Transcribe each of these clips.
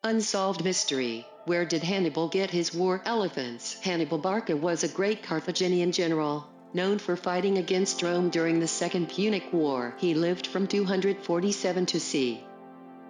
Unsolved mystery. Where did Hannibal get his war elephants? Hannibal Barca was a great Carthaginian general, known for fighting against Rome during the Second Punic War. He lived from 247 to c.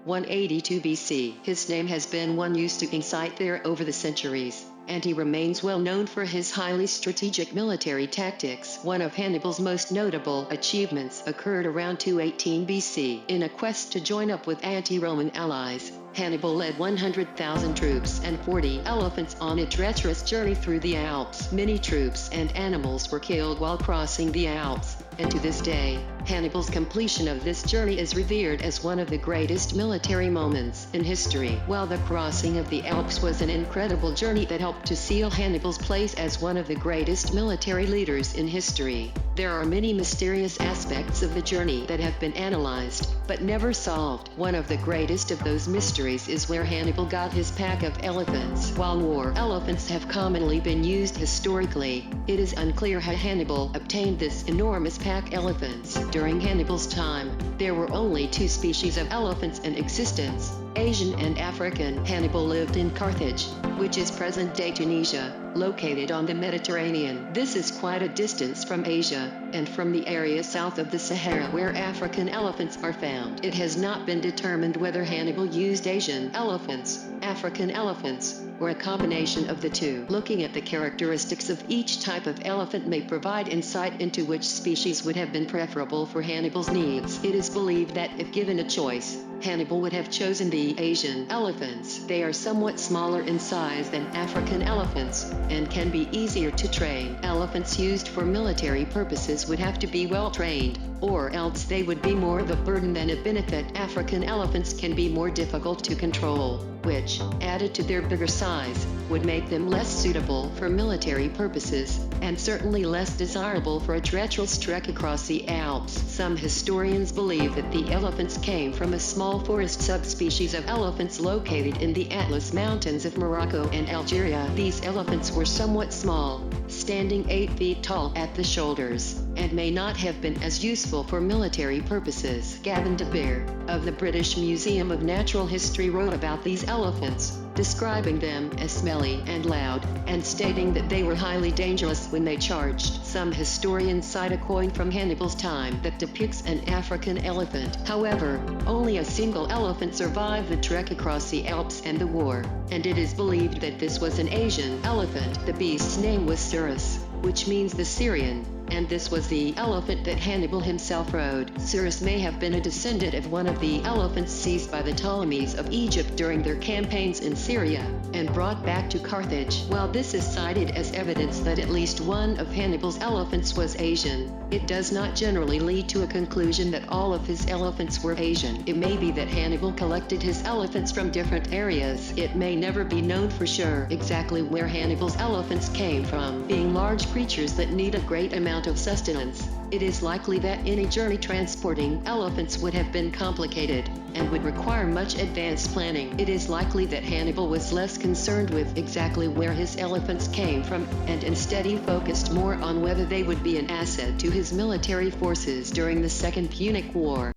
182 BC. His name has been one used to incite there over the centuries, and he remains well known for his highly strategic military tactics. One of Hannibal's most notable achievements occurred around 218 BC. In a quest to join up with anti-Roman allies, Hannibal led 100,000 troops and 40 elephants on a treacherous journey through the Alps. Many troops and animals were killed while crossing the Alps, and to this day, Hannibal's completion of this journey is revered as one of the greatest military moments in history. While the crossing of the Alps was an incredible journey that helped to seal Hannibal's place as one of the greatest military leaders in history, there are many mysterious aspects of the journey that have been analyzed, but never solved. One of the greatest of those mysteries is where Hannibal got his pack of elephants. While war elephants have commonly been used historically, it is unclear how Hannibal obtained this enormous pack elephants. During Hannibal's time, there were only two species of elephants in existence, Asian and African. Hannibal lived in Carthage, which is present-day Tunisia, located on the Mediterranean. This is quite a distance from Asia, and from the area south of the Sahara where African elephants are found. It has not been determined whether Hannibal used Asian elephants, African elephants, or a combination of the two. Looking at the characteristics of each type of elephant may provide insight into which species would have been preferable for Hannibal's needs. It is believed that if given a choice, Hannibal would have chosen the Asian elephants. They are somewhat smaller in size than African elephants, and can be easier to train. Elephants used for military purposes would have to be well trained, or else they would be more of a burden than a benefit. African elephants can be more difficult to control, which, added to their bigger size, would make them less suitable for military purposes, and certainly less desirable for a treacherous trek across the Alps. Some historians believe that the elephants came from a small forest subspecies of elephants located in the Atlas Mountains of Morocco and Algeria. These elephants were somewhat small, standing 8 feet tall at the shoulders, and may not have been as useful for military purposes. Gavin de Beer, of the British Museum of Natural History, wrote about these elephants, describing them as smelly and loud, and stating that they were highly dangerous when they charged. Some historians cite a coin from Hannibal's time that depicts an African elephant. However, only a single elephant survived the trek across the Alps and the war, and it is believed that this was an Asian elephant. The beast's name was Treacherous, which means the Syrian, and this was the elephant that Hannibal himself rode. Treacherous may have been a descendant of one of the elephants seized by the Ptolemies of Egypt during their campaigns in Syria, and brought back to Carthage. While this is cited as evidence that at least one of Hannibal's elephants was Asian, it does not generally lead to a conclusion that all of his elephants were Asian. It may be that Hannibal collected his elephants from different areas. It may never be known for sure exactly where Hannibal's elephants came from. Being large creatures that need a great amount of sustenance, it is likely that any journey transporting elephants would have been complicated, and would require much advanced planning. It is likely that Hannibal was less concerned with exactly where his elephants came from, and instead he focused more on whether they would be an asset to his military forces during the Second Punic War.